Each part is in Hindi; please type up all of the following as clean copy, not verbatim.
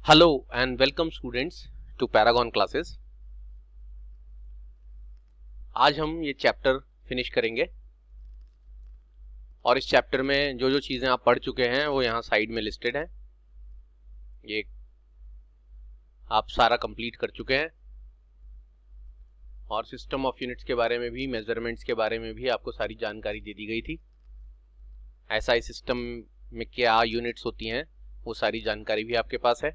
Hello and welcome students to Paragon classes. आज हम ये चैप्टर फिनिश करेंगे और इस चैप्टर में जो जो चीज़ें आप पढ़ चुके हैं वो यहाँ साइड में लिस्टेड हैं। ये आप सारा कंप्लीट कर चुके हैं और सिस्टम ऑफ यूनिट्स के बारे में भी, मेजरमेंट्स के बारे में भी आपको सारी जानकारी दे दी गई थी। एसआई सिस्टम में क्या यूनिट्स होती हैं वो सारी जानकारी भी आपके पास है।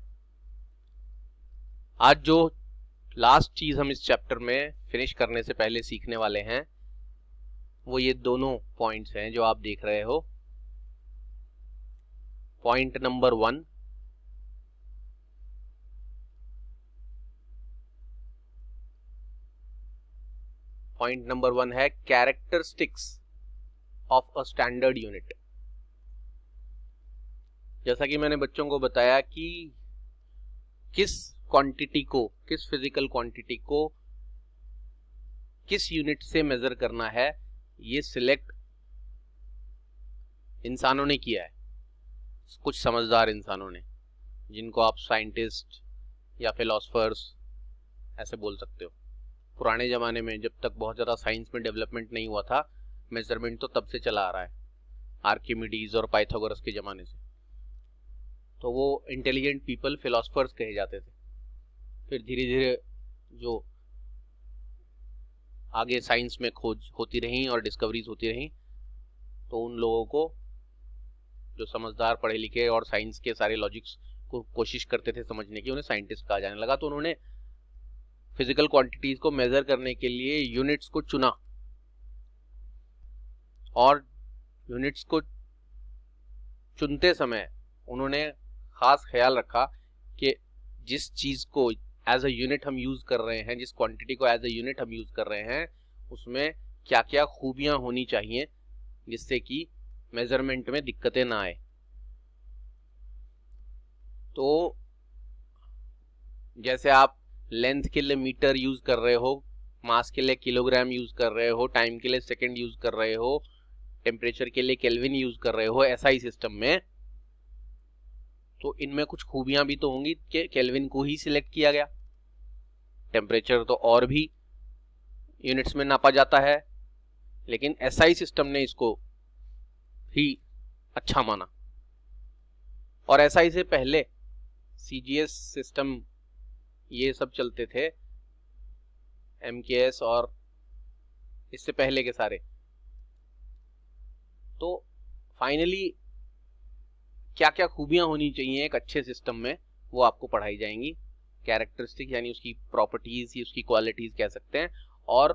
आज जो लास्ट चीज हम इस चैप्टर में फिनिश करने से पहले सीखने वाले हैं वो ये दोनों पॉइंट्स हैं जो आप देख रहे हो। पॉइंट नंबर 1, पॉइंट नंबर 1 है characteristics of a standard unit. जैसा कि मैंने बच्चों को बताया कि किस क्वांटिटी को, किस फिजिकल क्वांटिटी को किस यूनिट से मेजर करना है, ये सिलेक्ट इंसानों ने किया है, कुछ समझदार इंसानों ने, जिनको आप साइंटिस्ट या फिलोसफर्स ऐसे बोल सकते हो। पुराने जमाने में जब तक बहुत ज़्यादा साइंस में डेवलपमेंट नहीं हुआ था, मेजरमेंट तो तब से चला आ रहा है, आर्किमिडीज और पाइथागोरस के ज़माने से। तो वो इंटेलिजेंट पीपल फिलोसफर्स कहे जाते थे। फिर धीरे धीरे जो आगे साइंस में खोज होती रही और डिस्कवरीज होती रही, तो उन लोगों को, जो समझदार, पढ़े लिखे और साइंस के सारे लॉजिक्स को कोशिश करते थे समझने की, उन्हें साइंटिस्ट कहा जाने लगा। तो उन्होंने फिजिकल क्वांटिटीज को मेजर करने के लिए यूनिट्स को चुना और यूनिट्स को चुनते समय उन्होंने खास ख्याल रखा कि जिस चीज को एज अ यूनिट हम यूज कर रहे हैं, जिस क्वांटिटी को एज अ यूनिट हम यूज कर रहे हैं, उसमें क्या क्या खूबियां होनी चाहिए जिससे कि मेजरमेंट में दिक्कतें ना आए। तो जैसे आप लेंथ के लिए मीटर यूज कर रहे हो, मास के लिए किलोग्राम यूज कर रहे हो, टाइम के लिए सेकंड यूज कर रहे हो, टेम्परेचर के लिए केल्विन यूज कर रहे हो, ऐसा ही सिस्टम में तो इनमें कुछ खूबियां भी तो होंगी कि केल्विन को ही सिलेक्ट किया गया। टेम्परेचर तो और भी यूनिट्स में नापा जाता है, लेकिन एसआई सिस्टम ने इसको ही अच्छा माना। और एसआई से पहले सीजीएस सिस्टम ये सब चलते थे, एमकेएस और इससे पहले के सारे। तो फाइनली क्या क्या खूबियां होनी चाहिए एक अच्छे सिस्टम में, वो आपको पढ़ाई जाएंगी। कैरेक्टरिस्टिक यानी उसकी प्रॉपर्टीज या उसकी क्वालिटीज कह सकते हैं। और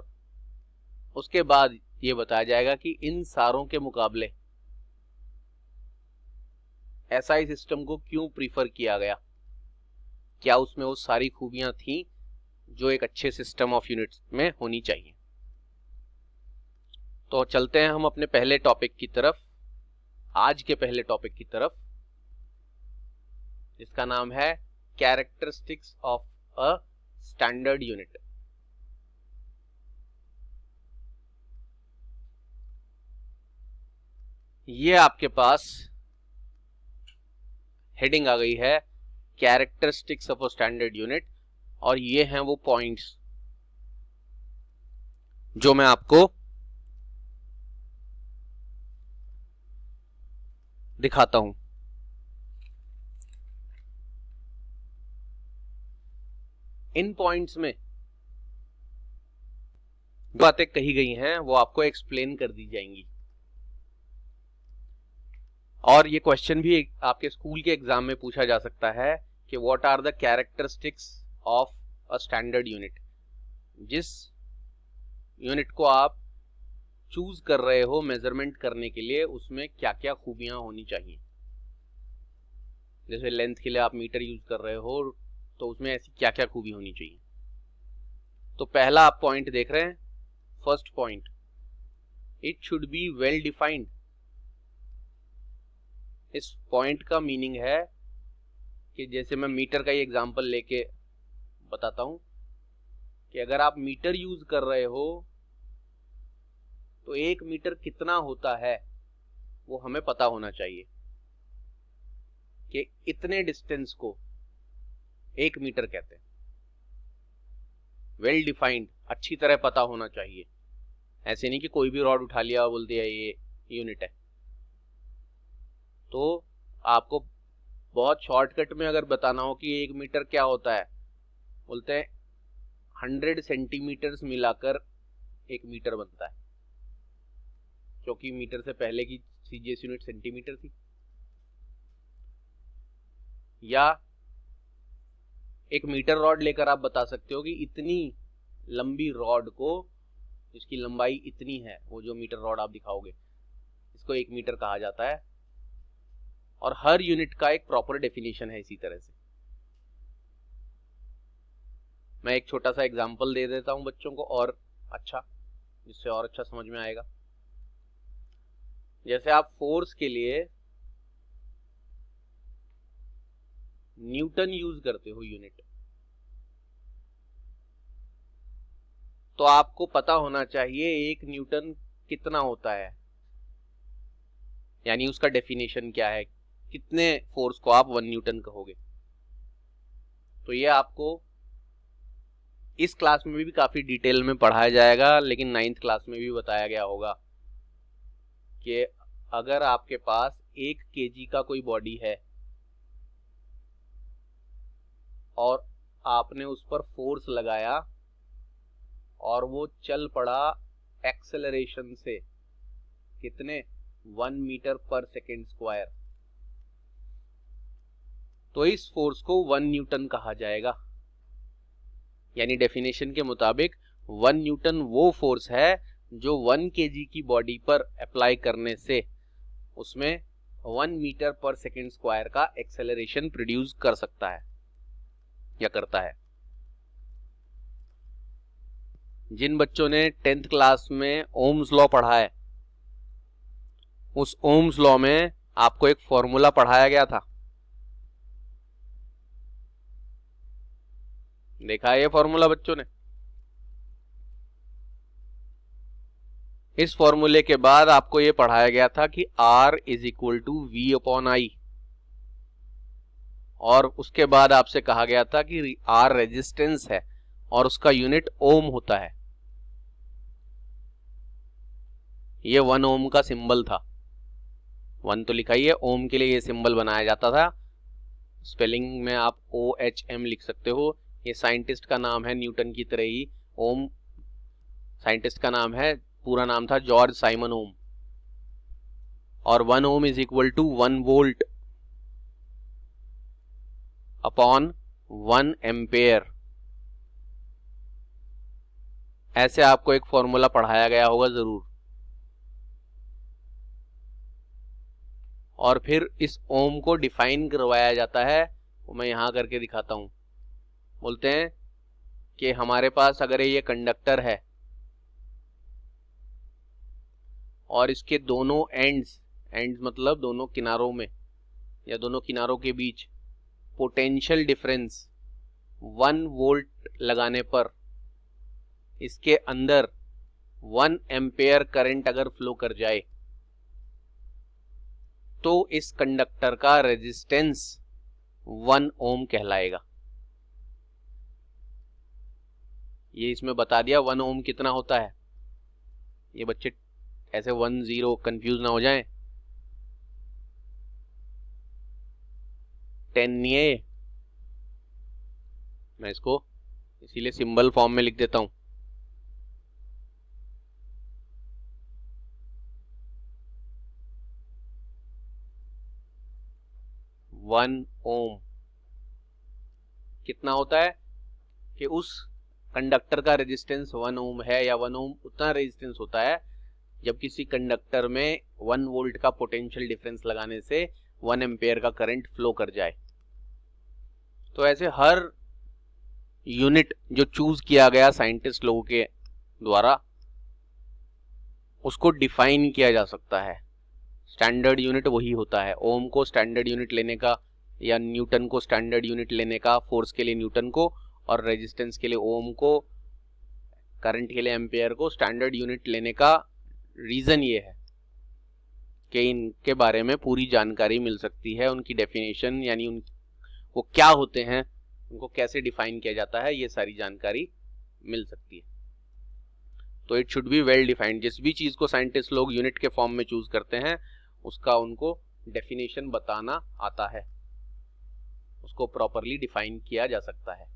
उसके बाद ये बताया जाएगा कि इन सारों के मुकाबले एसआई सिस्टम को क्यों प्रीफर किया गया, क्या उसमें वो सारी खूबियां थी जो एक अच्छे सिस्टम ऑफ यूनिट्स में होनी चाहिए। तो चलते हैं हम अपने पहले टॉपिक की तरफ, आज के पहले टॉपिक की तरफ, जिसका नाम है characteristics of a standard unit. ये आपके पास हेडिंग आ गई है, characteristics of a standard unit, और ये हैं वो पॉइंट्स जो मैं आपको दिखाता हूं। इन पॉइंट्स में बातें कही गई हैं वो आपको एक्सप्लेन कर दी जाएंगी। और ये क्वेश्चन भी आपके स्कूल के एग्जाम में पूछा जा सकता है कि what are the characteristics of a standard unit. जिस यूनिट को आप चूज कर रहे हो मेजरमेंट करने के लिए, उसमें क्या क्या खूबियां होनी चाहिए। जैसे लेंथ के लिए आप मीटर यूज कर रहे हो, तो उसमें ऐसी क्या क्या खूबी होनी चाहिए। तो पहला आप पॉइंट देख रहे हैं, first point, it should be well defined. इस पॉइंट का मीनिंग है कि जैसे मैं मीटर का ही एग्जांपल लेके बताता हूं कि अगर आप मीटर यूज कर रहे हो तो 1 मीटर कितना होता है वो हमें पता होना चाहिए कि इतने डिस्टेंस को 1 मीटर कहते हैं। वेल डिफाइंड, अच्छी तरह पता होना चाहिए। ऐसे नहीं कि कोई भी रॉड उठा लिया और बोल दिया ये यूनिट है। तो आपको बहुत शॉर्टकट में अगर बताना हो कि 1 मीटर क्या होता है, बोलते हैं 100 सेंटीमीटर्स मिलाकर 1 मीटर बनता है, क्योंकि मीटर से पहले की सीजीएस यूनिट सेंटीमीटर थी। या एक मीटर रॉड लेकर आप बता सकते हो कि इतनी लंबी रॉड को, इसकी लंबाई इतनी है, वो जो मीटर रॉड आप दिखाओगे इसको 1 मीटर कहा जाता है। और हर यूनिट का एक प्रॉपर डेफिनेशन है। इसी तरह से मैं एक छोटा सा एग्जांपल दे देता हूं बच्चों को, और अच्छा, जिससे और अच्छा समझ में आएगा। जैसे आप फोर्स के लिए न्यूटन यूज करते हो यूनिट, तो आपको पता होना चाहिए 1 न्यूटन कितना होता है, यानी उसका डेफिनेशन क्या है, कितने फोर्स को आप 1 न्यूटन कहोगे। तो ये आपको इस क्लास में भी काफी डिटेल में पढ़ाया जाएगा, लेकिन 9th क्लास में भी बताया गया होगा कि अगर आपके पास 1 kg का कोई बॉडी है और आपने उस पर फोर्स लगाया और वो चल पड़ा एक्सेलरेशन से, कितने, 1 मीटर पर सेकेंड स्क्वायर, तो इस फोर्स को 1 न्यूटन कहा जाएगा। यानी डेफिनेशन के मुताबिक 1 न्यूटन वो फोर्स है जो 1 kg की बॉडी पर अप्लाई करने से उसमें 1 मीटर पर सेकेंड स्क्वायर का एक्सेलरेशन प्रोड्यूस कर सकता है या करता है। जिन बच्चों ने 10th क्लास में ओम्स लॉ पढ़ा है, उस ओम्स लॉ में आपको एक फॉर्मूला पढ़ाया गया था, देखा है ये फॉर्मूला बच्चों ने। इस फॉर्मूले के बाद आपको ये पढ़ाया गया था कि R is equal to V upon I, और उसके बाद आपसे कहा गया था कि R रेजिस्टेंस है और उसका यूनिट ओम होता है। ये 1 ओम का सिंबल था, 1 तो लिखा ही है, ओम के लिए ये सिंबल बनाया जाता था। स्पेलिंग में आप OHM लिख सकते हो। ये साइंटिस्ट का नाम है, न्यूटन की तरह ही ओम साइंटिस्ट का नाम है, पूरा नाम था जॉर्ज साइमन ओम। और 1 ohm is equal to 1 volt upon 1 ampere. ऐसे आपको एक फॉर्मूला पढ़ाया गया होगा जरूर। और फिर इस ओम को डिफाइन करवाया जाता है, वो मैं यहां करके दिखाता हूं। बोलते हैं कि हमारे पास अगर ये कंडक्टर है और इसके दोनों एंड्स मतलब दोनों किनारों में या दोनों किनारों के बीच पोटेंशियल डिफरेंस 1 वोल्ट लगाने पर इसके अंदर 1 एम्पेयर करंट अगर फ्लो कर जाए तो इस कंडक्टर का रेजिस्टेंस 1 ओम कहलाएगा। ये इसमें बता दिया 1 ओम कितना होता है। ये बच्चे ऐसे 1 0 कंफ्यूज ना हो जाएं। 10 नहीं है ये, मैं इसको इसीलिए सिंबल फॉर्म में लिख देता हूं। वन ओम कितना होता है कि उस कंडक्टर का रेजिस्टेंस 1 ओम है, या 1 ओम उतना रेजिस्टेंस होता है जब किसी कंडक्टर में 1 वोल्ट का पोटेंशियल डिफरेंस लगाने से 1 एम्पेयर का करंट फ्लो कर जाए। तो ऐसे हर यूनिट जो चूज किया गया साइंटिस्ट लोगों के द्वारा, उसको डिफाइन किया जा सकता है। स्टैंडर्ड यूनिट वही होता है। ओम को स्टैंडर्ड यूनिट लेने का, या न्यूटन को स्टैंडर्ड यूनिट लेने का, फोर्स के लिए न्यूटन को और रेजिस्टेंस के लिए ओम को, करंट के लिए एम्पेयर को स्टैंडर्ड यूनिट लेने का रीजन ये है कि इनके बारे में पूरी जानकारी मिल सकती है, उनकी डेफिनेशन यानी वो क्या होते हैं उनको कैसे डिफाइन किया जाता है, ये सारी जानकारी मिल सकती है। तो it should be well defined. जिस भी चीज को साइंटिस्ट लोग यूनिट के फॉर्म में चूज करते हैं उसका उनको डेफिनेशन बताना आता है, उसको प्रॉपरली डिफाइन किया जा सकता है।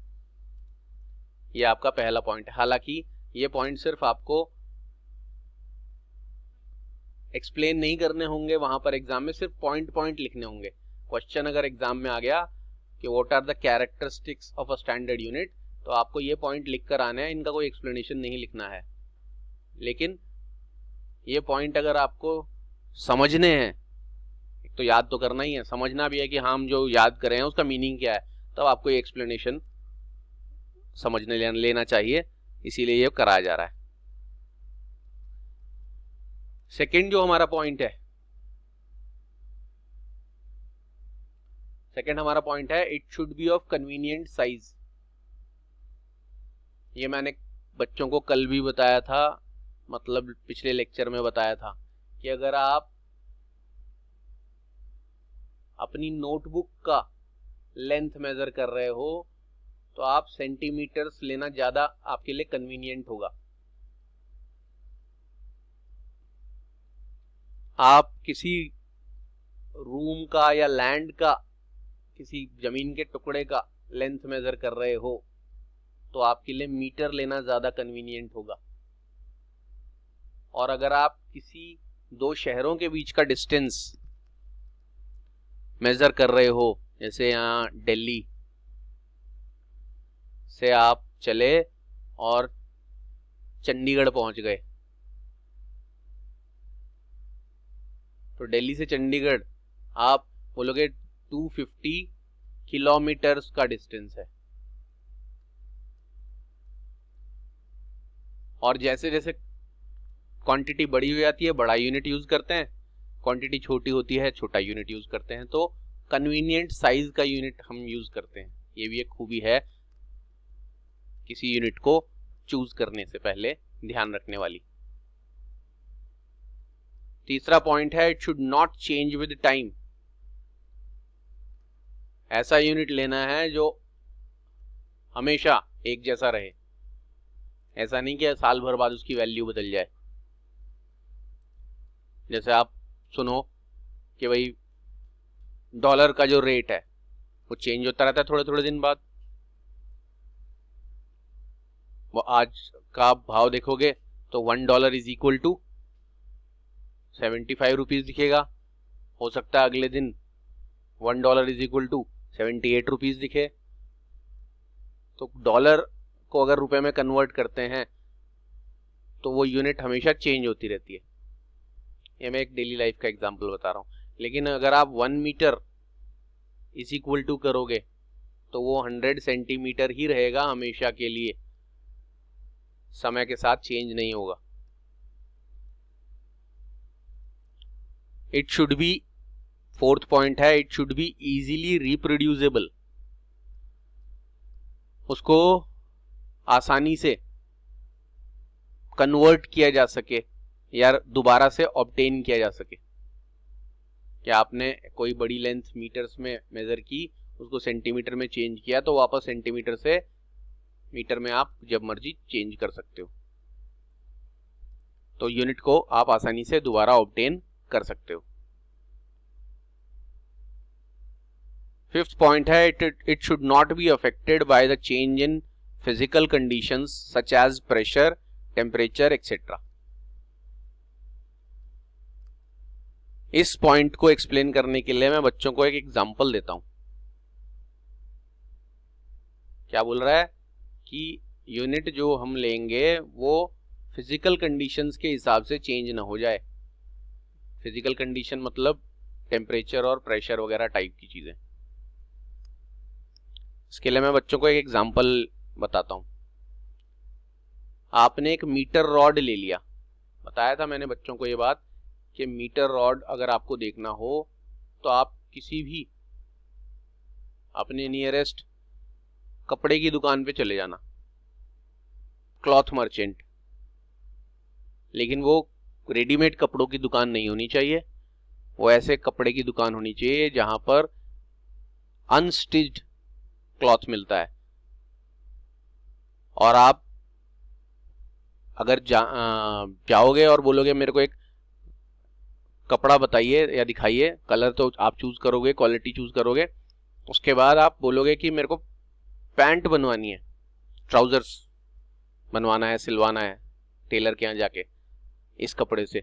ये आपका पहला पॉइंट है। हालांकि ये पॉइंट सिर्फ आपको एक्सप्लेन नहीं करने होंगे वहां पर एग्जाम में, सिर्फ पॉइंट पॉइंट लिखने होंगे। क्वेश्चन अगर एग्जाम में आ गया कि what are the characteristics of a standard unit, तो आपको ये पॉइंट लिख कर आना है, इनका कोई एक्सप्लेनेशन नहीं लिखना है। लेकिन ये पॉइंट अगर आपको समझने हैं, एक तो याद तो करना ही है, समझना भी है कि हम जो याद करें हैं उसका मीनिंग क्या है, तब आपको ये एक्सप्लेनेशन समझने लेना चाहिए, इसीलिए ये कराया जा रहा है। सेकंड जो हमारा पॉइंट है, सेकंड हमारा पॉइंट है it should B of convenient size. ये मैंने बच्चों को कल भी बताया था, मतलब पिछले लेक्चर में बताया था कि अगर आप अपनी नोटबुक का लेंथ मेजर कर रहे हो तो आप सेंटीमीटर्स लेना ज्यादा आपके लिए कन्वीनियंट होगा। आप किसी रूम का या लैंड का, किसी जमीन के टुकड़े का लेंथ मेजर कर रहे हो तो आपके लिए मीटर लेना ज्यादा कन्वीनियंट होगा। और अगर आप किसी दो शहरों के बीच का डिस्टेंस मेजर कर रहे हो, जैसे यहाँ दिल्ली से आप चले और चंडीगढ़ पहुंच गए, तो दिल्ली से चंडीगढ़ आप बोलोगे 250 किलोमीटर्स का डिस्टेंस है। और जैसे जैसे क्वांटिटी बड़ी हो जाती है बड़ा यूनिट यूज करते हैं, क्वांटिटी छोटी होती है छोटा यूनिट यूज करते हैं। तो कन्वीनियंट साइज का यूनिट हम यूज करते हैं, ये भी एक खूबी है किसी यूनिट को चूज करने से पहले ध्यान रखने वाली। तीसरा पॉइंट है it should not change with time. ऐसा यूनिट लेना है जो हमेशा एक जैसा रहे, ऐसा नहीं कि साल भर बाद उसकी वैल्यू बदल जाए। जैसे आप सुनो कि भाई डॉलर का जो रेट है वो चेंज होता रहता है थोड़े थोड़े दिन बाद। वो आज का भाव देखोगे तो $1 इज इक्वल टू 75 रुपीज दिखेगा, हो सकता है अगले दिन $1 इज इक्वल टू 78 रुपीज दिखे। तो डॉलर को अगर रुपए में कन्वर्ट करते हैं तो वो यूनिट हमेशा चेंज होती रहती है। ये मैं एक डेली लाइफ का एग्जांपल बता रहा हूँ। लेकिन अगर आप 1 मीटर इज इक्वल टू करोगे तो वो 100 सेंटीमीटर ही रहेगा हमेशा के लिए, समय के साथ चेंज नहीं होगा। It should be, fourth point है it should be easily reproducible. उसको आसानी से कन्वर्ट किया जा सके या दोबारा से ऑब्टेन किया जा सके। कि आपने कोई बड़ी लेंथ मीटर्स में मेजर की, उसको सेंटीमीटर में चेंज किया, तो वापस सेंटीमीटर से मीटर में आप जब मर्जी चेंज कर सकते हो, तो यूनिट को आप आसानी से दोबारा ऑब्टेन कर सकते हो। फिफ्थ पॉइंट है it should not be affected by the change in physical conditions such as pressure, temperature etcetera. इस पॉइंट को एक्सप्लेन करने के लिए मैं बच्चों को एक एग्जांपल देता हूं। क्या बोल रहा है कि यूनिट जो हम लेंगे वो फिजिकल कंडीशंस के हिसाब से चेंज ना हो जाए। फिजिकल कंडीशन मतलब टेम्परेचर और प्रेशर वगैरह टाइप की चीजें। इसके लिए मैं बच्चों को एक एग्जांपल बताता हूं। आपने एक मीटर रॉड ले लिया, बताया था मैंने बच्चों को ये बात कि मीटर रॉड अगर आपको देखना हो तो आप किसी भी अपने नियरेस्ट कपड़े की दुकान पे चले जाना, क्लॉथ मर्चेंट। लेकिन वो रेडीमेड कपड़ों की दुकान नहीं होनी चाहिए, वो ऐसे कपड़े की दुकान होनी चाहिए जहां पर अनस्टिच्ड क्लॉथ मिलता है। और आप अगर जाओगे और बोलोगे मेरे को एक कपड़ा बताइए या दिखाइए, कलर तो आप चूज करोगे, क्वालिटी चूज करोगे, उसके बाद आप बोलोगे कि मेरे को पैंट बनवानी है, ट्राउजर्स बनवाना है, सिलवाना है टेलर के यहाँ जाके इस कपड़े से,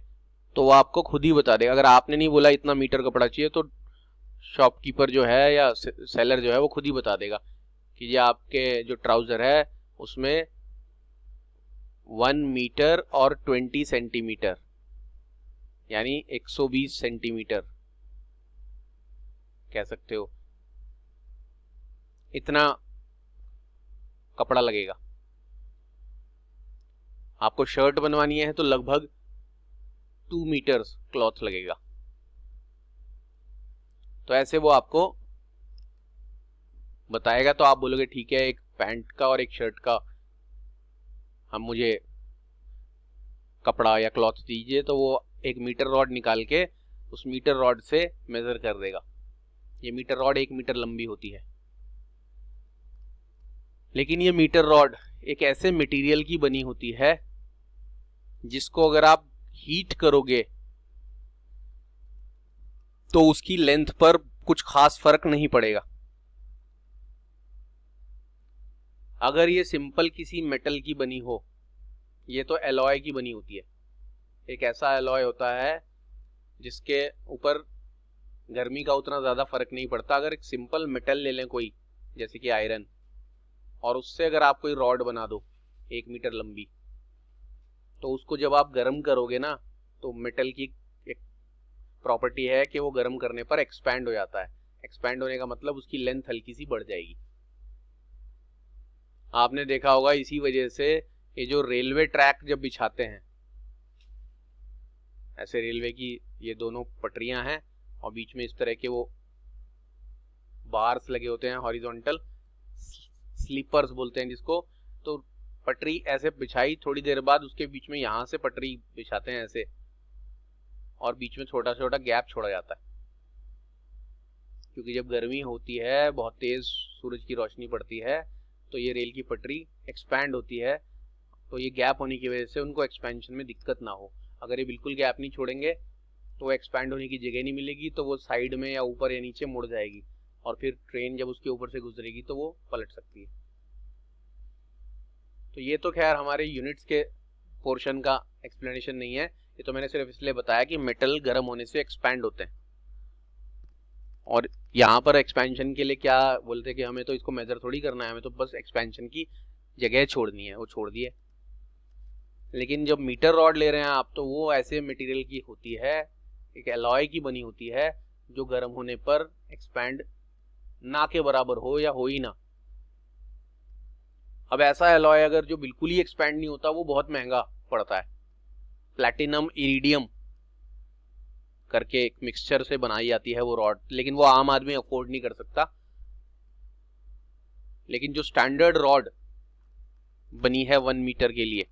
तो वो आपको खुद ही बता देगा। अगर आपने नहीं बोला इतना मीटर कपड़ा चाहिए तो शॉपकीपर जो है या सेलर जो है वो खुद ही बता देगा कि ये आपके जो ट्राउजर है उसमें 1 मीटर और 20 सेंटीमीटर यानी 120 सेंटीमीटर कह सकते हो, इतना कपड़ा लगेगा। आपको शर्ट बनवानी है तो लगभग 2 मीटर्स क्लॉथ लगेगा। तो ऐसे वो आपको बताएगा, तो आप बोलोगे ठीक है एक पैंट का और एक शर्ट का हम मुझे कपड़ा या क्लॉथ दीजिए, तो वो एक मीटर रॉड निकाल के उस मीटर रॉड से मेजर कर देगा। ये मीटर रॉड 1 मीटर लंबी होती है। लेकिन ये मीटर रॉड एक ऐसे मटेरियल की बनी होती है जिसको अगर आप हीट करोगे तो उसकी लेंथ पर कुछ खास फर्क नहीं पड़ेगा। अगर ये सिंपल किसी मेटल की बनी हो, ये तो एलॉय की बनी होती है, एक ऐसा एलॉय होता है जिसके ऊपर गर्मी का उतना ज्यादा फर्क नहीं पड़ता। अगर एक सिंपल मेटल ले लें कोई, जैसे कि आयरन, और उससे अगर आप कोई रॉड बना दो 1 मीटर लंबी, तो उसको जब आप गर्म करोगे ना, तो मेटल की एक प्रॉपर्टी है कि वो गर्म करने पर एक्सपैंड हो जाता है। एक्सपैंड होने का मतलब उसकी लेंथ हल्की सी बढ़ जाएगी। आपने देखा होगा इसी वजह से ये जो रेलवे ट्रैक जब बिछाते हैं, ऐसे रेलवे की ये दोनों पटरियां हैं और बीच में इस तरह के वो बार्स लगे होते हैं, हॉरिजॉन्टल स्लीपर्स बोलते हैं जिसको। तो पटरी ऐसे बिछाई, थोड़ी देर बाद उसके बीच में यहां से पटरी बिछाते हैं ऐसे, और बीच में छोटा छोटा गैप छोड़ा जाता है, क्योंकि जब गर्मी होती है, बहुत तेज सूरज की रोशनी पड़ती है, तो ये रेल की पटरी एक्सपैंड होती है। तो ये गैप होने की वजह से उनको एक्सपेंशन में दिक्कत ना हो। अगर ये बिल्कुल गैप नहीं छोड़ेंगे तो एक्सपैंड होने की जगह नहीं मिलेगी, तो वो साइड में या ऊपर या नीचे मुड़ जाएगी, और फिर ट्रेन जब उसके ऊपर से गुजरेगी तो वो पलट सकती है। तो ये तो खैर हमारे यूनिट्स के पोर्शन का एक्सप्लेनेशन नहीं है, ये तो मैंने सिर्फ इसलिए बताया कि मेटल गर्म होने से एक्सपैंड होते हैं। और यहाँ पर एक्सपेंशन के लिए क्या बोलते हैं कि हमें तो इसको मेजर थोड़ी करना है, हमें तो बस एक्सपेंशन की जगह छोड़नी है, वो छोड़ दिए। लेकिन जब मीटर रॉड ले रहे हैं आप, तो वो ऐसे मटेरियल की होती है, एक एलॉय की बनी होती है, जो गर्म होने पर एक्सपैंड ना के बराबर हो या हो ही ना। अब ऐसा एलॉय अगर जो बिल्कुल ही एक्सपैंड नहीं होता, वो बहुत महंगा पड़ता है। प्लैटिनम इरिडियम करके एक मिक्सचर से बनाई जाती है वो रॉड, लेकिन वो आम आदमी अफोर्ड नहीं कर सकता। लेकिन जो स्टैंडर्ड रॉड बनी है 1 मीटर के लिए,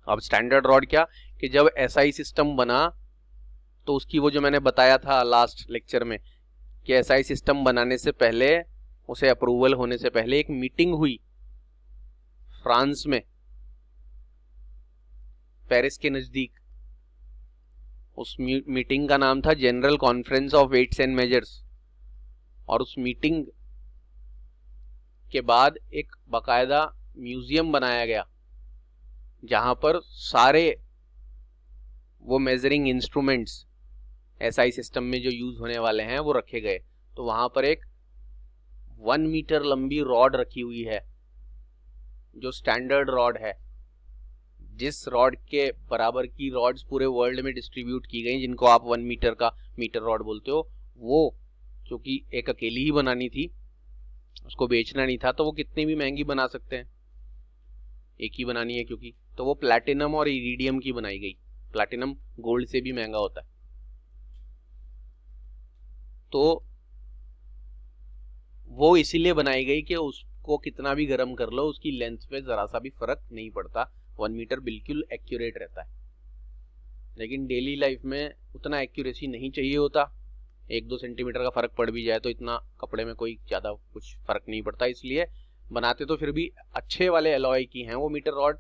अब स्टैंडर्ड रॉड क्या कि जब एसआई सिस्टम बना, तो उसकी वो जो मैंने बताया था लास्ट लेक्चर में कि एसआई सिस्टम बनाने से पहले, उसे अप्रूवल होने से पहले एक मीटिंग हुई फ्रांस में, पेरिस के नजदीक। उस मीटिंग का नाम था General Conference of Weights and Measures. और उस मीटिंग के बाद एक बाकायदा म्यूजियम बनाया गया, जहां पर सारे वो मेजरिंग इंस्ट्रूमेंट्स एसआई सिस्टम में जो यूज होने वाले हैं वो रखे गए। तो वहां पर एक 1 मीटर लंबी रॉड रखी हुई है, जो स्टैंडर्ड रॉड है, जिस रॉड के बराबर की रॉड्स पूरे वर्ल्ड में डिस्ट्रीब्यूट की गई, जिनको आप 1 मीटर का मीटर रॉड बोलते हो, वो क्योंकि एक अकेली ही बनानी थी, उसको बेचना नहीं था, तो वो कितनी भी महंगी बना सकते हैं, एक ही बनानी है क्योंकि, तो वो प्लैटिनम और इरिडियम की बनाई गई। प्लैटिनम गोल्ड से भी महंगा होता है। तो वो इसीलिए बनाई गई कि उसको कितना भी गर्म कर लो, उसकी लेंथ पे जरा सा भी फर्क नहीं पड़ता, 1 मीटर बिल्कुल एक्यूरेट रहता है। लेकिन डेली लाइफ में उतना एक्यूरेसी नहीं चाहिए होता, 1-2 सेंटीमीटर का फर्क पड़ भी जाए तो इतना कपड़े में कोई ज़्यादा कुछ फर्क नहीं पड़ता, इसलिए बनाते तो फिर भी अच्छे वाले एलॉय की हैं वो मीटर रॉड,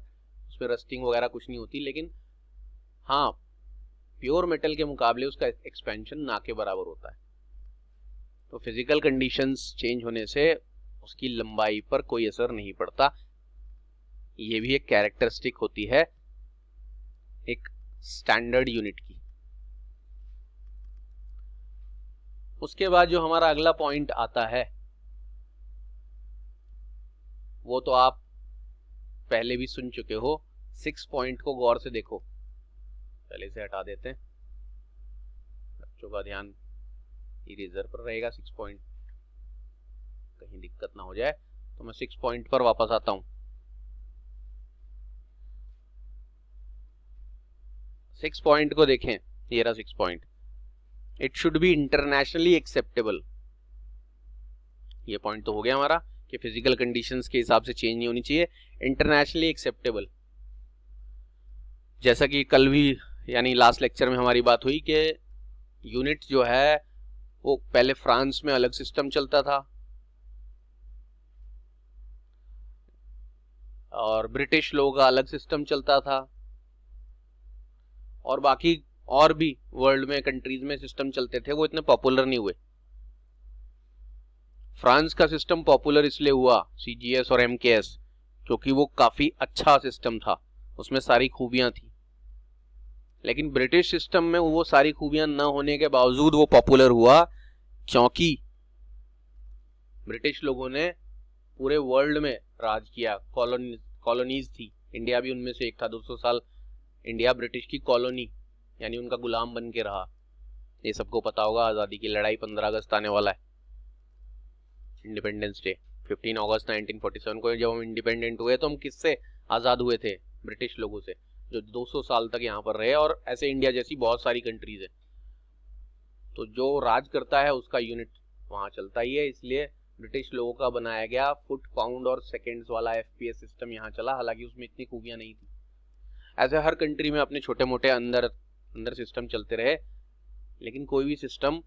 उसमें रस्टिंग वगैरह कुछ नहीं होती, लेकिन हाँ प्योर मेटल के मुकाबले उसका एक्सपेंशन ना के बराबर होता है। तो फिजिकल कंडीशंस चेंज होने से उसकी लंबाई पर कोई असर नहीं पड़ता। ये भी एक कैरेक्टरिस्टिक होती है एक स्टैंडर्ड यूनिट की। उसके बाद जो हमारा अगला पॉइंट आता है वो तो आप पहले भी सुन चुके हो। 6 पॉइंट को गौर से देखो, पहले से हटा देते हैं, बच्चों का ध्यान इरेजर पर रहेगा। 6 पॉइंट कहीं दिक्कत ना हो जाए, तो मैं 6 पॉइंट पर वापस आता हूं। 6 पॉइंट को देखें, ये रहा 6 point. It should B internationally acceptable. ये पॉइंट तो हो गया हमारा कि फिजिकल कंडीशंस के हिसाब से चेंज नहीं होनी चाहिए, इंटरनेशनली एक्सेप्टेबल। जैसा कि कल भी यानी लास्ट लेक्चर में हमारी बात हुई कि यूनिट जो है वो पहले फ्रांस में अलग सिस्टम चलता था और ब्रिटिश लोगों का अलग सिस्टम चलता था, और बाकी और भी वर्ल्ड में कंट्रीज में सिस्टम चलते थे, वो इतने पॉपुलर नहीं हुए। फ्रांस का सिस्टम पॉपुलर इसलिए हुआ, सीजीएस और एमकेएस, क्योंकि वो काफी अच्छा सिस्टम था, उसमें सारी खूबियां थी। लेकिन ब्रिटिश सिस्टम में वो सारी खूबियां न होने के बावजूद वो पॉपुलर हुआ, क्योंकि ब्रिटिश लोगों ने पूरे वर्ल्ड में राज किया। कॉलोनीज थी, इंडिया भी उनमें से एक था। 200 साल इंडिया ब्रिटिश की कॉलोनी यानी उनका गुलाम बन के रहा। ये सबको पता होगा। आज़ादी की लड़ाई, 15 अगस्त आने वाला है, इंडिपेंडेंस डे 15 अगस्त 1947 को जब हम इंडिपेंडेंट हुए तो हम किससे आज़ाद हुए थे? ब्रिटिश लोगों से, जो 200 साल तक यहाँ पर रहे, और ऐसे इंडिया जैसी बहुत सारी कंट्रीज है। तो जो राज करता है उसका यूनिट वहाँ चलता ही है, इसलिए ब्रिटिश लोगों का बनाया गया फुट, पाउंड और सेकेंड्स वाला एफपीएस सिस्टम यहाँ चला। हालांकि उसमें इतनी खूबियां नहीं थी। ऐसे हर कंट्री में अपने छोटे मोटे अंदर सिस्टम चलते रहे, लेकिन कोई भी सिस्टम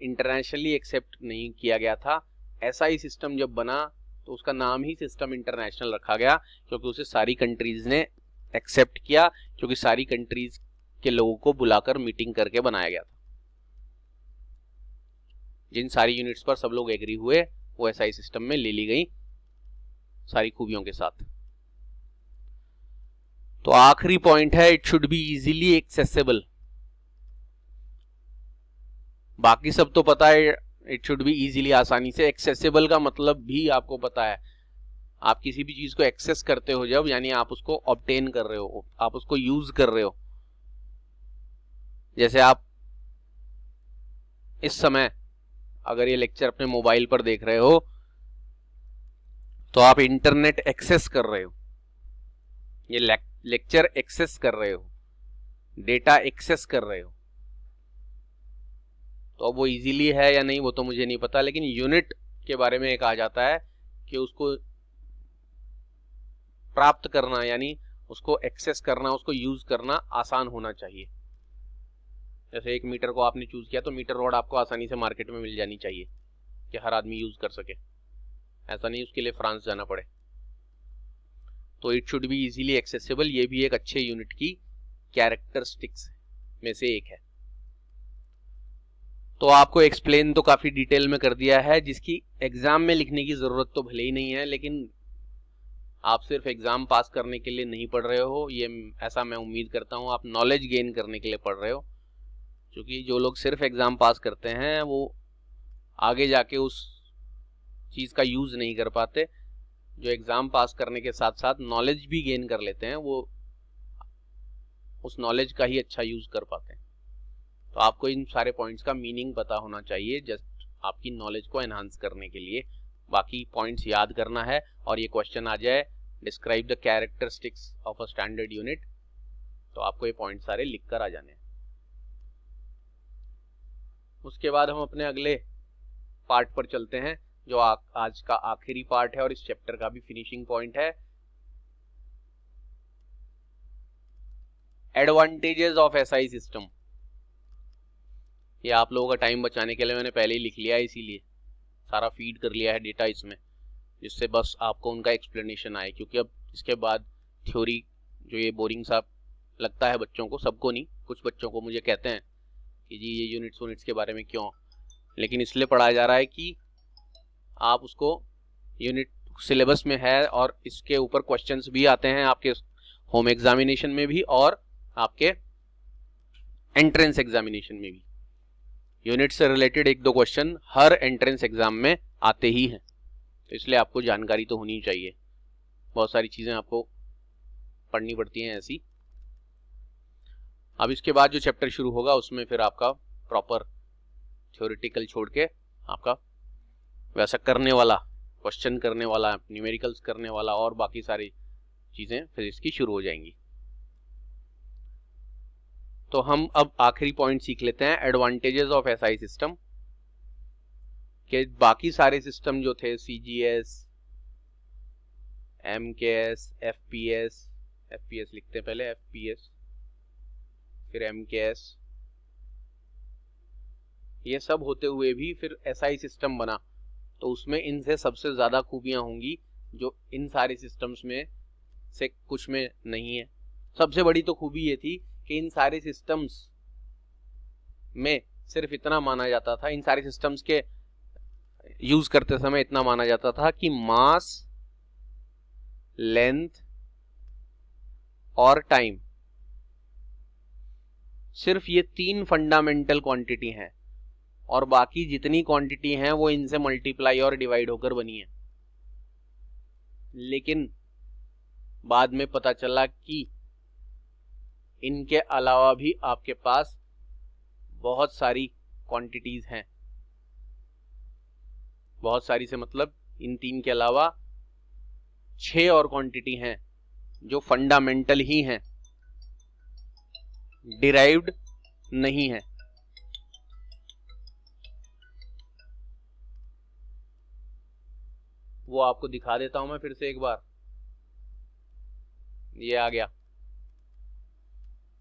इंटरनेशनली एक्सेप्ट नहीं किया गया था। ऐसा ही सिस्टम जब बना तो उसका नाम ही सिस्टम इंटरनेशनल रखा गया, क्योंकि उसे सारी कंट्रीज ने एक्सेप्ट किया, क्योंकि सारी कंट्रीज के लोगों को बुलाकर मीटिंग करके बनाया गया था। जिन सारी यूनिट्स पर सब लोग एग्री हुए वो एसआई सिस्टम में ले ली गई सारी खूबियों के साथ। तो आखिरी पॉइंट है, it should be easily accessible. बाकी सब तो पता है, इट शुड बी इजीली, आसानी से। एक्सेसिबल का मतलब भी आपको पता है। आप किसी भी चीज को एक्सेस करते हो जब, यानी आप उसको ऑब्टेन कर रहे हो, आप उसको यूज कर रहे हो। जैसे आप इस समय अगर ये लेक्चर अपने मोबाइल पर देख रहे हो तो आप इंटरनेट एक्सेस कर रहे हो, ये लेक्चर एक्सेस कर रहे हो, डेटा एक्सेस कर रहे हो। तो अब वो इजीली है या नहीं वो तो मुझे नहीं पता, लेकिन यूनिट के बारे में कहा जाता है कि उसको प्राप्त करना यानी उसको एक्सेस करना, उसको यूज करना आसान होना चाहिए। जैसे 1 मीटर को आपने चूज किया तो मीटर रॉड आपको आसानी से मार्केट में मिल जानी चाहिए कि हर आदमी यूज कर सके, ऐसा नहीं उसके लिए फ्रांस जाना पड़े। तो it should be easily accessible, ये भी एक अच्छे यूनिट की कैरेक्टरिस्टिक्स में से एक है। तो आपको एक्सप्लेन तो काफी डिटेल में कर दिया है, जिसकी एग्जाम में लिखने की जरूरत तो भले ही नहीं है, लेकिन आप सिर्फ एग्जाम पास करने के लिए नहीं पढ़ रहे हो, ये ऐसा मैं उम्मीद करता हूँ। आप नॉलेज गेन करने के लिए पढ़ रहे हो, क्योंकि जो लोग सिर्फ एग्जाम पास करते हैं वो आगे जाके उस चीज का यूज नहीं कर पाते। जो एग्जाम पास करने के साथ साथ नॉलेज भी गेन कर लेते हैं, वो उस नॉलेज का ही अच्छा यूज कर पाते हैं। तो आपको इन सारे पॉइंट्स का मीनिंग पता होना चाहिए, जस्ट आपकी नॉलेज को एनहांस करने के लिए। बाकी पॉइंट्स याद करना है, और ये क्वेश्चन आ जाए describe the characteristics of a standard unit, तो आपको ये पॉइंट सारे लिख कर आ जाने हैं। उसके बाद हम अपने अगले पार्ट पर चलते हैं, जो आज का आखिरी पार्ट है और इस चैप्टर का भी फिनिशिंग पॉइंट है। Advantages of SI system. ये आप लोगों का टाइम बचाने के लिए मैंने पहले ही लिख लिया है, इसीलिए सारा फीड कर लिया है डेटा इसमें, जिससे बस आपको उनका एक्सप्लेनेशन आए। क्योंकि अब इसके बाद थ्योरी जो ये बोरिंग सा लगता है बच्चों को, सबको नहीं, कुछ बच्चों को मुझे कहते हैं कि जी ये यूनिट्स के बारे में क्यों, लेकिन इसलिए पढ़ाया जा रहा है कि आप उसको, यूनिट सिलेबस में है और इसके ऊपर क्वेश्चंस भी आते हैं आपके होम एग्जामिनेशन में भी और आपके एंट्रेंस एग्जामिनेशन में भी। यूनिट से रिलेटेड एक दो क्वेश्चन हर एंट्रेंस एग्जाम में आते ही हैं, तो इसलिए आपको जानकारी तो होनी चाहिए। बहुत सारी चीजें आपको पढ़नी पड़ती हैं ऐसी। अब इसके बाद जो चैप्टर शुरू होगा उसमें फिर आपका प्रॉपर थ्योरेटिकल छोड़ के आपका वैसा करने वाला, क्वेश्चन करने वाला, न्यूमेरिकल्स करने वाला और बाकी सारी चीजें फिर इसकी शुरू हो जाएंगी। तो हम अब आखिरी पॉइंट सीख लेते हैं, एडवांटेजेस ऑफ एसआई सिस्टम के। बाकी सारे सिस्टम जो थे, सीजीएस, एमकेएस, एफपीएस लिखते हैं पहले, एफपीएस फिर एमकेएस, ये सब होते हुए भी फिर एसआई सिस्टम बना, तो उसमें इनसे सबसे ज्यादा खूबियां होंगी जो इन सारे सिस्टम्स में से कुछ में नहीं है। सबसे बड़ी तो खूबी ये थी कि इन सारे सिस्टम्स में सिर्फ इतना माना जाता था, इन सारे सिस्टम्स के यूज करते समय इतना माना जाता था कि मास, लेंथ और टाइम, सिर्फ ये तीन फंडामेंटल क्वांटिटी हैं और बाकी जितनी क्वांटिटी हैं वो इनसे मल्टीप्लाई और डिवाइड होकर बनी है। लेकिन बाद में पता चला कि इनके अलावा भी आपके पास बहुत सारी क्वांटिटीज हैं। बहुत सारी से मतलब इन तीन के अलावा 6 और क्वांटिटी हैं जो फंडामेंटल ही हैं, डिराइव्ड नहीं है। वो आपको दिखा देता हूं मैं फिर से एक बार। ये आ गया,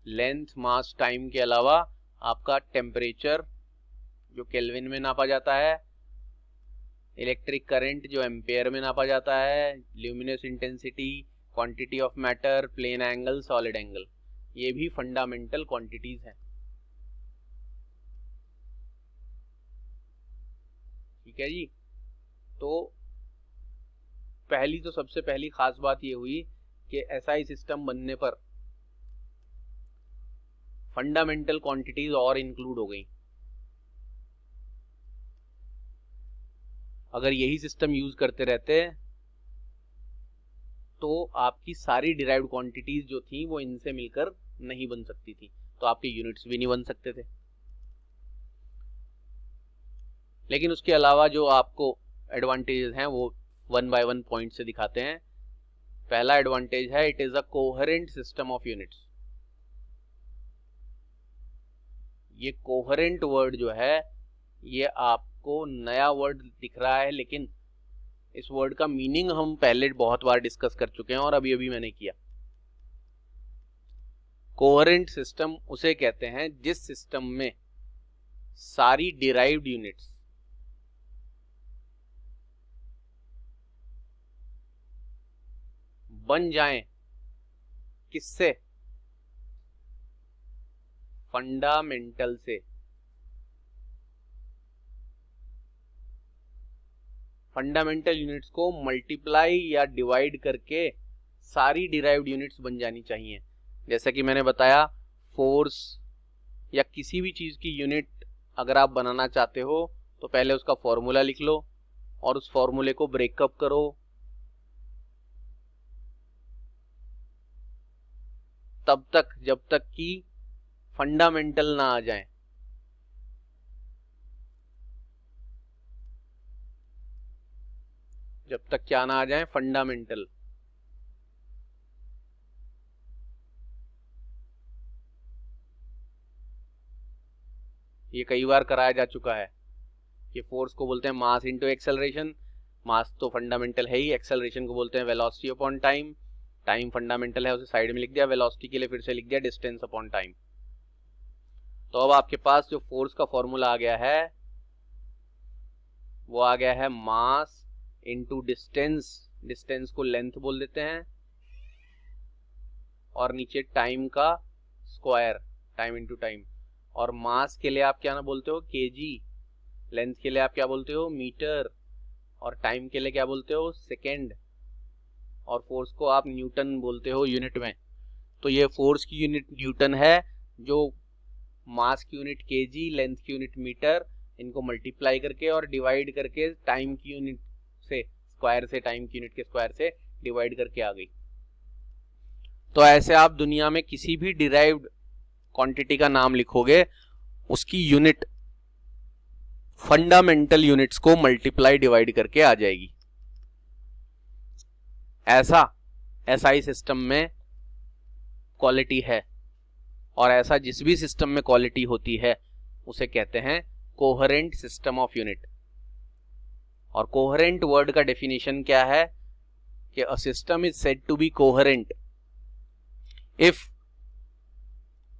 लेंथ, मास, टाइम के अलावा आपका टेम्परेचर जो केल्विन में नापा जाता है, इलेक्ट्रिक करंट जो एम्पेयर में नापा जाता है, luminous intensity, quantity of matter, plane angle, solid angle, ये भी फंडामेंटल क्वांटिटीज हैं। ठीक है जी। तो सबसे पहली खास बात ये हुई कि एसआई सिस्टम बनने पर फंडामेंटल क्वांटिटीज और इंक्लूड हो गई। अगर यही सिस्टम यूज करते रहते तो आपकी सारी डिराइव्ड क्वांटिटीज जो थी वो इनसे मिलकर नहीं बन सकती थी, तो आपके यूनिट्स भी नहीं बन सकते थे। लेकिन उसके अलावा जो आपको एडवांटेजेस हैं वो 1 बाय 1 पॉइंट से दिखाते हैं। पहला एडवांटेज है, it is a coherent system of units. ये कोहेरेंट वर्ड जो है ये आपको नया वर्ड दिख रहा है, लेकिन इस वर्ड का मीनिंग हम पहले बहुत बार डिस्कस कर चुके हैं और अभी अभी मैंने किया। कोहेरेंट सिस्टम उसे कहते हैं जिस सिस्टम में सारी डिराइव्ड यूनिट्स बन जाएं, किससे? फंडामेंटल से। फंडामेंटल यूनिट्स को मल्टीप्लाई या डिवाइड करके सारी डिराइव्ड यूनिट्स बन जानी चाहिए। जैसा कि मैंने बताया, फोर्स या किसी भी चीज की यूनिट अगर आप बनाना चाहते हो तो पहले उसका फॉर्मूला लिख लो और उस फॉर्मूले को ब्रेकअप करो, तब तक जब तक कि फंडामेंटल ना आ जाए। जब तक क्या ना आ जाए, फंडामेंटल। ये कई बार कराया जा चुका है कि फोर्स को बोलते हैं मास इंटू एक्सेलरेशन, मास तो फंडामेंटल है ही, एक्सेलरेशन को बोलते हैं velocity upon time, time fundamental है उसे साइड में लिख दिया, वेलोसिटी के लिए फिर से लिख दिया डिस्टेंस अपॉन टाइम। तो अब आपके पास जो फोर्स का फॉर्मूला आ गया है वो आ गया है मास इनटू डिस्टेंस, डिस्टेंस को लेंथ बोल देते हैं, और नीचे टाइम का स्क्वायर, टाइम इनटू टाइम। और मास के लिए आप क्या ना बोलते हो, केजी, लेंथ के लिए आप क्या बोलते हो, मीटर, और टाइम के लिए क्या बोलते हो, सेकेंड, और फोर्स को आप न्यूटन बोलते हो यूनिट में। तो ये फोर्स की यूनिट न्यूटन है, जो मास की यूनिट केजी, लेंथ की यूनिट मीटर, इनको मल्टीप्लाई करके और डिवाइड करके टाइम की यूनिट से स्क्वायर से, टाइम की यूनिट के स्क्वायर से डिवाइड करके आ गई। तो ऐसे आप दुनिया में किसी भी डिराइव्ड क्वांटिटी का नाम लिखोगे, उसकी यूनिट फंडामेंटल यूनिट्स को मल्टीप्लाई डिवाइड करके आ जाएगी। ऐसा एसआई सिस्टम में क्वालिटी है, और ऐसा जिस भी सिस्टम में क्वालिटी होती है उसे कहते हैं कोहेरेंट सिस्टम ऑफ यूनिट। और कोहेरेंट वर्ड का डेफिनेशन क्या है कि a system is said to be coherent if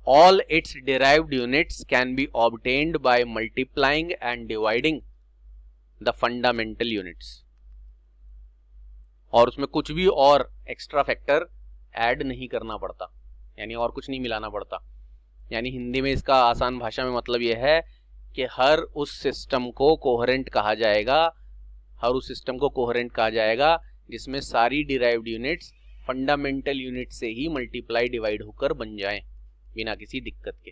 all its derived units can be obtained by multiplying and dividing the fundamental units। और उसमें कुछ भी और एक्स्ट्रा फैक्टर ऐड नहीं करना पड़ता, यानी और कुछ नहीं मिलाना पड़ता। यानी हिंदी में इसका आसान भाषा में मतलब यह है कि हर उस सिस्टम को कोहेरेंट कहा जाएगा, हर उस सिस्टम को कोहेरेंट कहा जाएगा जिसमें सारी डिराइव्ड यूनिट्स फंडामेंटल यूनिट से ही मल्टीप्लाई डिवाइड होकर बन जाएं बिना किसी दिक्कत के।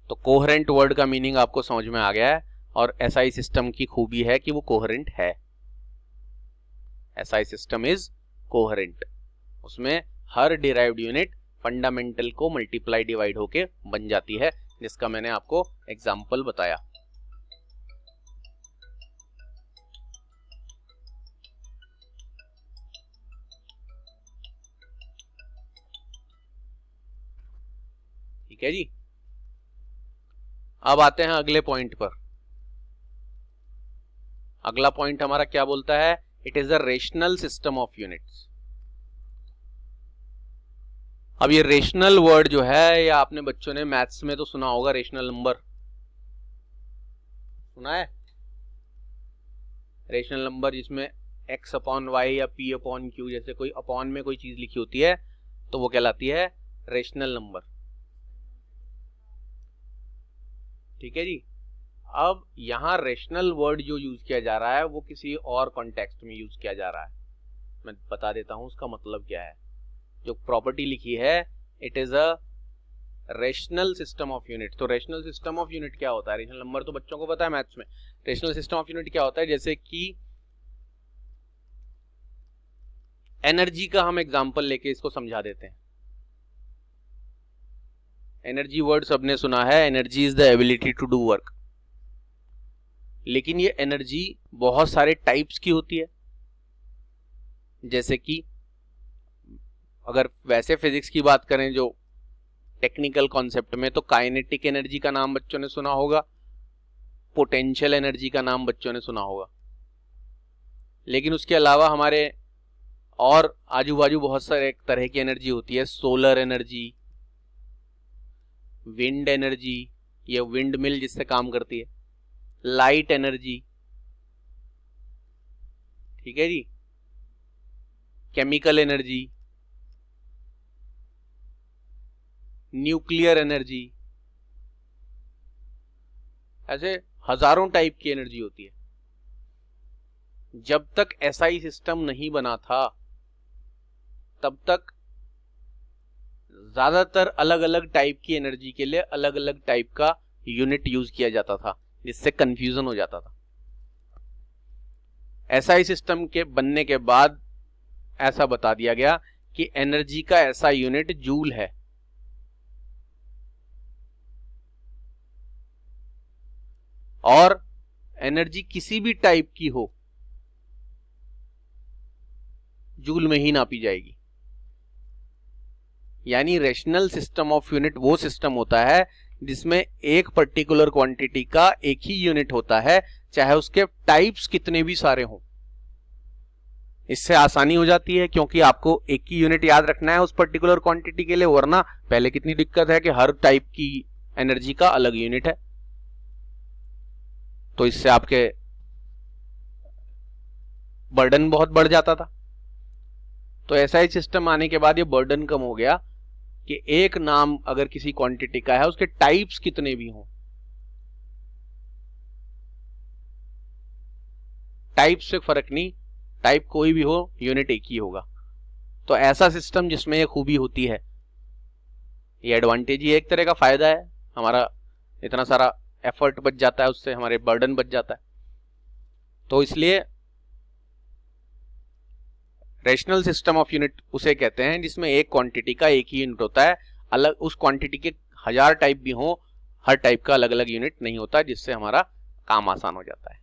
तो कोहेरेंट वर्ड का मीनिंग आपको समझ में आ गया है, और एसआई सिस्टम की खूबी है कि वो कोहेरेंट है। एसआई सिस्टम इज कोहेरेंट, उसमें हर डिराइव्ड यूनिट फंडामेंटल को मल्टीप्लाई डिवाइड होके बन जाती है, जिसका मैंने आपको एग्जाम्पल बताया। ठीक है जी। अब आते हैं अगले पॉइंट पर। अगला पॉइंट हमारा क्या बोलता है, it is a rational system of units. अब ये रेशनल वर्ड जो है, या आपने बच्चों ने मैथ्स में तो सुना होगा, रेशनल नंबर सुना है। रेशनल नंबर जिसमें x अपॉन वाई या p अपॉन क्यू जैसे कोई अपॉन में कोई चीज लिखी होती है, तो वो कहलाती है रेशनल नंबर। ठीक है जी। अब यहां रेशनल वर्ड जो यूज किया जा रहा है वो किसी और कॉन्टेक्स्ट में यूज किया जा रहा है। मैं बता देता हूं उसका मतलब क्या है। जो प्रॉपर्टी लिखी है, it is a rational system of unit. तो रेशनल सिस्टम ऑफ यूनिट क्या होता है, रेशनल नंबर तो बच्चों को पता है मैथ्स में। रेशनल सिस्टम ऑफ यूनिट क्या होता है, जैसे कि एनर्जी का हम एग्जांपल लेके इसको समझा देते हैं। एनर्जी वर्ड सबने सुना है, energy is the ability to do work. लेकिन ये एनर्जी बहुत सारे टाइप्स की होती है। जैसे कि अगर वैसे फिजिक्स की बात करें जो टेक्निकल कॉन्सेप्ट में, तो काइनेटिक एनर्जी का नाम बच्चों ने सुना होगा, पोटेंशियल एनर्जी का नाम बच्चों ने सुना होगा। लेकिन उसके अलावा हमारे और आजू बाजू बहुत सारे तरह की एनर्जी होती है। सोलर एनर्जी, विंड एनर्जी, ये विंड मिल जिससे काम करती है, लाइट एनर्जी, ठीक है जी, केमिकल एनर्जी, न्यूक्लियर एनर्जी, ऐसे हजारों टाइप की एनर्जी होती है। जब तक एसआई सिस्टम नहीं बना था तब तक ज्यादातर अलग अलग टाइप की एनर्जी के लिए अलग अलग टाइप का यूनिट यूज किया जाता था, जिससे कंफ्यूजन हो जाता था। एसआई सिस्टम के बनने के बाद ऐसा बता दिया गया कि एनर्जी का ऐसा यूनिट जूल है। और एनर्जी किसी भी टाइप की हो, जूल में ही नापी जाएगी। यानी रेशनल सिस्टम ऑफ यूनिट वो सिस्टम होता है जिसमें एक पर्टिकुलर क्वांटिटी का एक ही यूनिट होता है, चाहे उसके टाइप्स कितने भी सारे हों। इससे आसानी हो जाती है क्योंकि आपको एक ही यूनिट याद रखना है उस पर्टिकुलर क्वांटिटी के लिए, वरना पहले कितनी दिक्कत है कि हर टाइप की एनर्जी का अलग यूनिट है, तो इससे आपके बर्डन बहुत बढ़ जाता था। तो ऐसा ही सिस्टम आने के बाद ये बर्डन कम हो गया कि एक नाम अगर किसी क्वांटिटी का है उसके टाइप्स कितने भी हों, टाइप से फर्क नहीं, टाइप कोई भी हो यूनिट एक ही होगा। तो ऐसा सिस्टम जिसमें ये खूबी होती है, ये एडवांटेज ही एक तरह का फायदा है, हमारा इतना सारा एफर्ट बच जाता है, उससे हमारे बर्डन बच जाता है। तो इसलिए रेशनल सिस्टम ऑफ यूनिट उसे कहते हैं जिसमें एक क्वांटिटी का एक ही यूनिट होता है, अलग उस क्वांटिटी के 1000 टाइप भी हो, हर टाइप का अलग अलग यूनिट नहीं होता, जिससे हमारा काम आसान हो जाता है।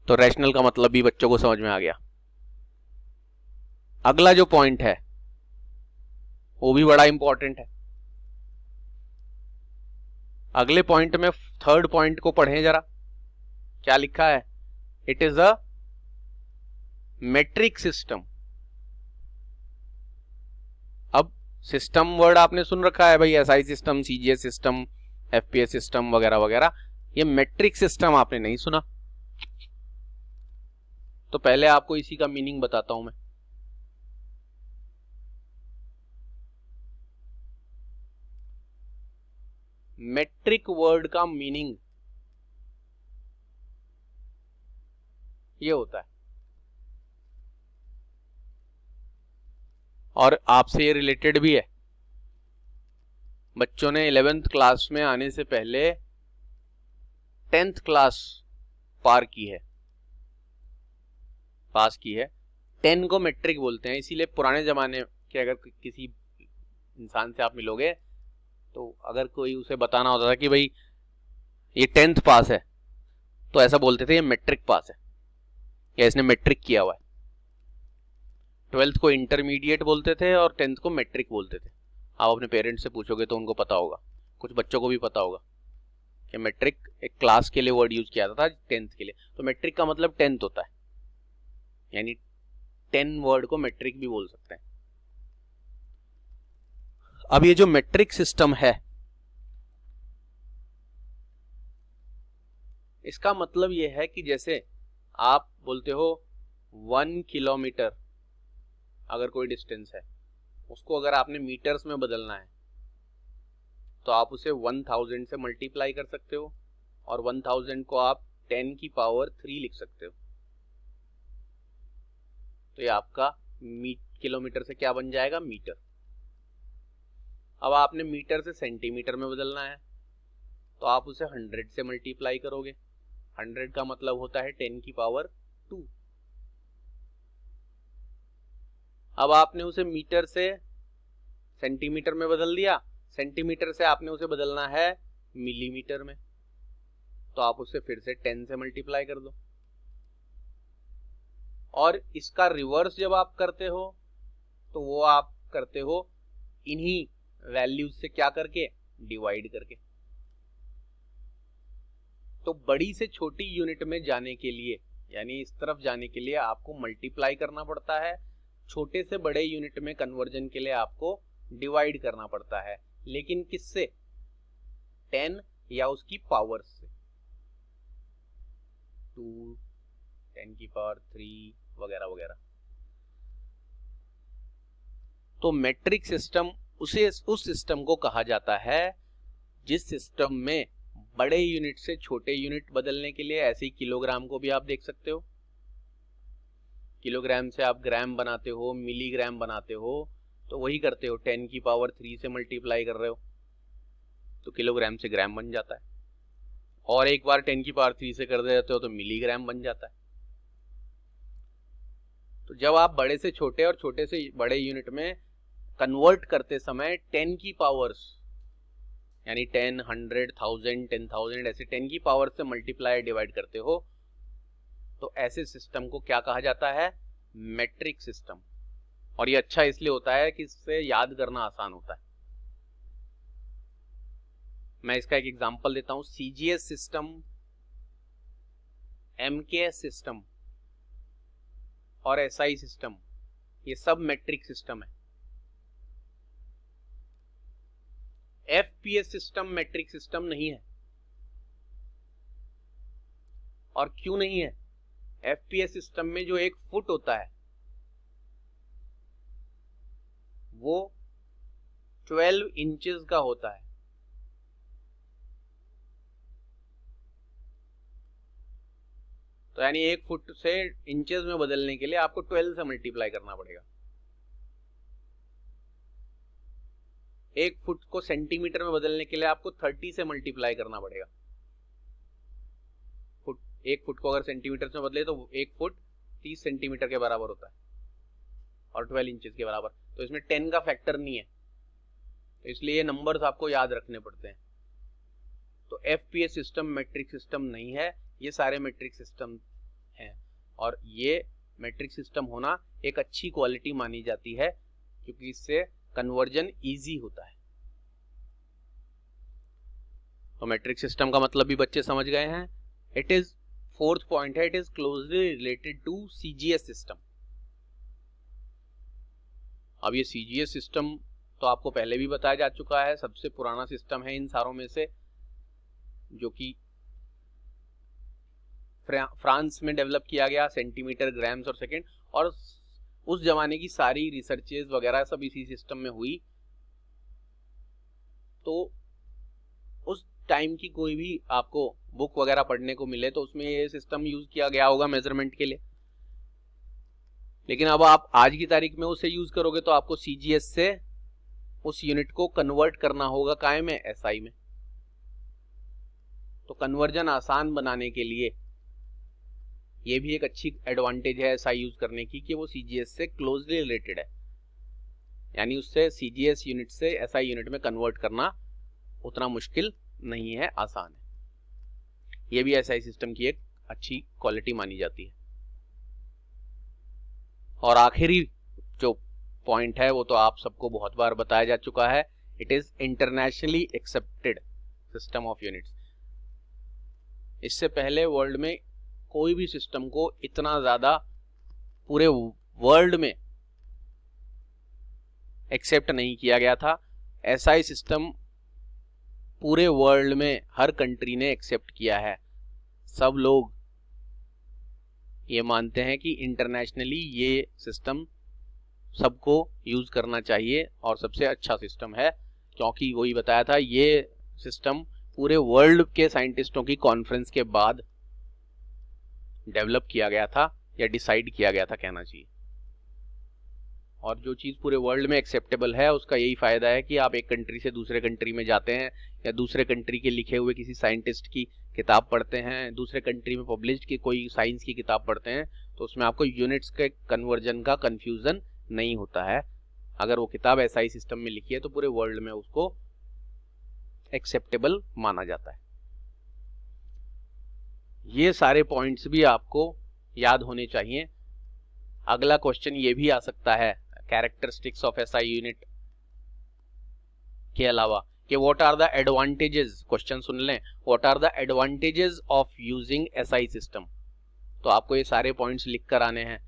तो रैशनल का मतलब भी बच्चों को समझ में आ गया। अगला जो पॉइंट है वो भी बड़ा इंपॉर्टेंट है। अगले पॉइंट में थर्ड पॉइंट को पढ़ें जरा, क्या लिखा है, it is a metric system. अब सिस्टम वर्ड आपने सुन रखा है भाई, SI system, CGS system, FPS system वगैरह वगैरह, ये मेट्रिक सिस्टम आपने नहीं सुना। तो पहले आपको इसी का मीनिंग बताता हूं मैं। मेट्रिक वर्ड का मीनिंग ये होता है, और आपसे ये रिलेटेड भी है। बच्चों ने 11th क्लास में आने से पहले 10th क्लास पार की है, पास की है। 10 को मेट्रिक बोलते हैं, इसीलिए पुराने जमाने के अगर किसी इंसान से आप मिलोगे तो अगर कोई उसे बताना होता था कि भाई ये 10th पास है, तो ऐसा बोलते थे ये मैट्रिक पास है या इसने मैट्रिक किया हुआ है। 12th को इंटरमीडिएट बोलते थे और 10th को मैट्रिक बोलते थे। आप अपने पेरेंट्स से पूछोगे तो उनको पता होगा, कुछ बच्चों को भी पता होगा कि मैट्रिक एक क्लास के लिए वर्ड यूज किया था 10th के लिए। तो मैट्रिक का मतलब 10th होता है, यानी 10 वर्ड को मैट्रिक भी बोल सकते हैं। अब ये जो मैट्रिक सिस्टम है, इसका मतलब ये है कि जैसे आप बोलते हो 1 किलोमीटर अगर कोई डिस्टेंस है, उसको अगर आपने मीटर्स में बदलना है तो आप उसे 1000 से मल्टीप्लाई कर सकते हो, और 1000 को आप 10 की पावर 3 लिख सकते हो। तो ये आपका किलोमीटर से क्या बन जाएगा, मीटर। अब आपने मीटर से सेंटीमीटर में बदलना है तो आप उसे 100 से मल्टीप्लाई करोगे। 100 का मतलब होता है 10 की पावर 2। अब आपने उसे मीटर से सेंटीमीटर में बदल दिया, सेंटीमीटर से आपने उसे बदलना है मिलीमीटर में, तो आप उसे फिर से 10 से मल्टीप्लाई कर दो। और इसका रिवर्स जब आप करते हो तो वो आप करते हो इन्हीं वैल्यूज से क्या करके, डिवाइड करके। तो बड़ी से छोटी यूनिट में जाने के लिए, यानी इस तरफ जाने के लिए आपको मल्टीप्लाई करना पड़ता है, छोटे से बड़े यूनिट में कन्वर्जन के लिए आपको डिवाइड करना पड़ता है। लेकिन किससे, 10 या उसकी पावर से, 2, 10 की पावर 3 वगैरह वगैरह। तो मैट्रिक सिस्टम उस सिस्टम को कहा जाता है जिस सिस्टम में बड़े यूनिट से छोटे यूनिट बदलने के लिए, ऐसे ही किलोग्राम को भी आप देख सकते हो, किलोग्राम से आप ग्राम बनाते हो, मिलीग्राम बनाते हो, तो वही करते हो, 10 की पावर 3 से मल्टीप्लाई कर रहे हो तो किलोग्राम से ग्राम बन जाता है, और एक बार 10 की पावर 3 से कर देते हो तो मिलीग्राम बन जाता है। तो जब आप बड़े से छोटे और छोटे से बड़े यूनिट में कन्वर्ट करते समय 10 की पावर्स, यानी 10, 100, 1000, 10,000 ऐसे 10 की पावर से मल्टीप्लाई डिवाइड करते हो, तो ऐसे सिस्टम को क्या कहा जाता है, मैट्रिक सिस्टम। और ये अच्छा इसलिए होता है कि इससे याद करना आसान होता है। मैं इसका एक एग्जांपल देता हूं, सीजीएस सिस्टम, एमकेएस सिस्टम और एसआई सिस्टम, ये सब मैट्रिक सिस्टम है। एफपीएस सिस्टम मैट्रिक सिस्टम नहीं है। और क्यों नहीं है? एफपीएस सिस्टम में जो एक फुट होता है वो 12 इंचेस का होता है। तो यानी एक फुट से इंचेस में बदलने के लिए आपको 12 से मल्टीप्लाई करना पड़ेगा। एक फुट को सेंटीमीटर में बदलने के लिए आपको 30 से मल्टीप्लाई करना पड़ेगा। एक फुट को अगर सेंटीमीटर में बदले तो एक फुट 30 सेंटीमीटर के बराबर होता है और 12 इंचेस के बराबर। तो इसमें 10 का फैक्टर नहीं है, तो इसलिए ये नंबर्स आपको याद रखने पड़ते हैं। तो एफपीएस सिस्टम मैट्रिक सिस्टम नहीं है, ये सारे मैट्रिक सिस्टम हैं। और ये मैट्रिक सिस्टम होना एक अच्छी क्वालिटी मानी जाती है क्योंकि इससे कन्वर्जन इजी होता है। तो मैट्रिक सिस्टम का मतलब भी बच्चे समझ गए हैं। इट इज, फोर्थ पॉइंट है, it is closely related to CGS system. अब ये सीजीएस सिस्टम तो आपको पहले भी बताया जा चुका है, सबसे पुराना सिस्टम है इन सारों में से, जो कि फ्रांस में डेवलप किया गया, सेंटीमीटर, ग्राम्स और सेकंड। और उस जमाने की सारी रिसर्चेस वगैरह सब इसी सिस्टम में हुई। तो उस टाइम की कोई भी आपको बुक वगैरह पढ़ने को मिले तो उसमें ये सिस्टम यूज किया गया होगा मेजरमेंट के लिए। लेकिन अब आप आज की तारीख में उसे यूज करोगे तो आपको सीजीएस से उस यूनिट को कन्वर्ट करना होगा काय में, एसआई में। तो कन्वर्जन आसान बनाने के लिए ये भी एक अच्छी एडवांटेज है एसआई यूज करने की कि वो सीजीएस से क्लोजली रिलेटेड है, यानी उससे सीजीएस यूनिट से एसआई यूनिट में कन्वर्ट करना उतना मुश्किल नहीं है, आसान है। ये भी एसआई सिस्टम की एक अच्छी क्वालिटी मानी जाती है। और आखिरी जो पॉइंट है वो तो आप सबको बहुत बार बताया जा चुका है, it is internationally accepted system of units. इससे पहले वर्ल्ड में कोई भी सिस्टम को इतना ज्यादा पूरे वर्ल्ड में एक्सेप्ट नहीं किया गया था। एसआई सिस्टम पूरे वर्ल्ड में हर कंट्री ने एक्सेप्ट किया है। सब लोग ये मानते हैं कि इंटरनेशनली ये सिस्टम सबको यूज करना चाहिए और सबसे अच्छा सिस्टम है, क्योंकि वही बताया था ये सिस्टम पूरे वर्ल्ड के साइंटिस्टों की कॉन्फ्रेंस के बाद डेवलप किया गया था या डिसाइड किया गया था कहना चाहिए। और जो चीज़ पूरे वर्ल्ड में एक्सेप्टेबल है उसका यही फायदा है कि आप एक कंट्री से दूसरे कंट्री में जाते हैं या दूसरे कंट्री के लिखे हुए किसी साइंटिस्ट की किताब पढ़ते हैं, दूसरे कंट्री में पब्लिश्ड की कोई साइंस की किताब पढ़ते हैं, तो उसमें आपको यूनिट्स के कन्वर्जन का कंफ्यूजन नहीं होता है। अगर वो किताब एसआई सिस्टम में लिखी है तो पूरे वर्ल्ड में उसको एक्सेप्टेबल माना जाता है। ये सारे पॉइंट्स भी आपको याद होने चाहिए। अगला क्वेश्चन ये भी आ सकता है कैरेक्टरिस्टिक्स ऑफ एसआई यूनिट के अलावा कि what are the advantages, question सुन लें, what are the advantages of using SI system. तो आपको ये सारे पॉइंट्स लिख कर आने हैं।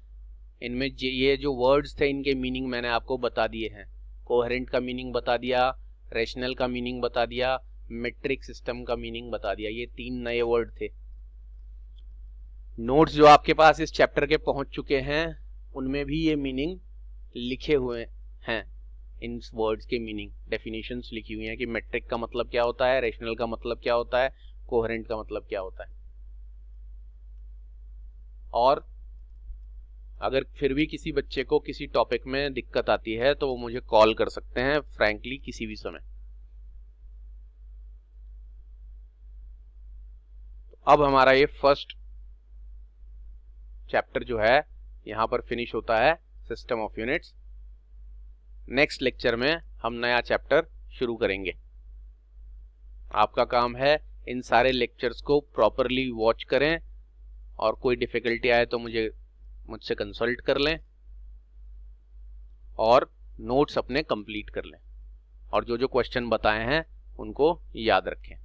इनमें ये जो वर्ड्स थे इनके मीनिंग मैंने आपको बता दिए हैं। कोहेरेंट का मीनिंग बता दिया, रेशनल का मीनिंग बता दिया, मेट्रिक सिस्टम का मीनिंग बता दिया। ये 3 नए वर्ड थे। नोट्स जो आपके पास इस चैप्टर के पहुंच चुके हैं उनमें भी ये मीनिंग लिखे हुए हैं। इन वर्ड्स के मीनिंग, डेफिनेशंस लिखी हुई हैं कि मेट्रिक का मतलब क्या होता है, रेशनल का मतलब क्या होता है, कोहेरेंट का मतलब क्या होता है। और अगर फिर भी किसी बच्चे को किसी टॉपिक में दिक्कत आती है तो वो मुझे कॉल कर सकते हैं फ्रैंकली किसी भी समय। तो अब हमारा ये फर्स्ट चैप्टर जो है यहां पर फिनिश होता है, system of units. Next lecture में हम नया चैप्टर शुरू करेंगे। आपका काम है इन सारे लेक्चर्स को प्रॉपरली वॉच करें और कोई डिफिकल्टी आए तो मुझसे कंसल्ट कर लें और नोट्स अपने कंप्लीट कर लें और जो जो क्वेश्चन बताए हैं उनको याद रखें।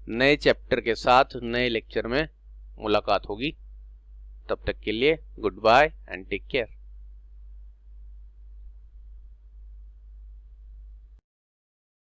नए चैप्टर के साथ नए लेक्चर में मुलाकात होगी। तब तक के लिए goodbye and take care.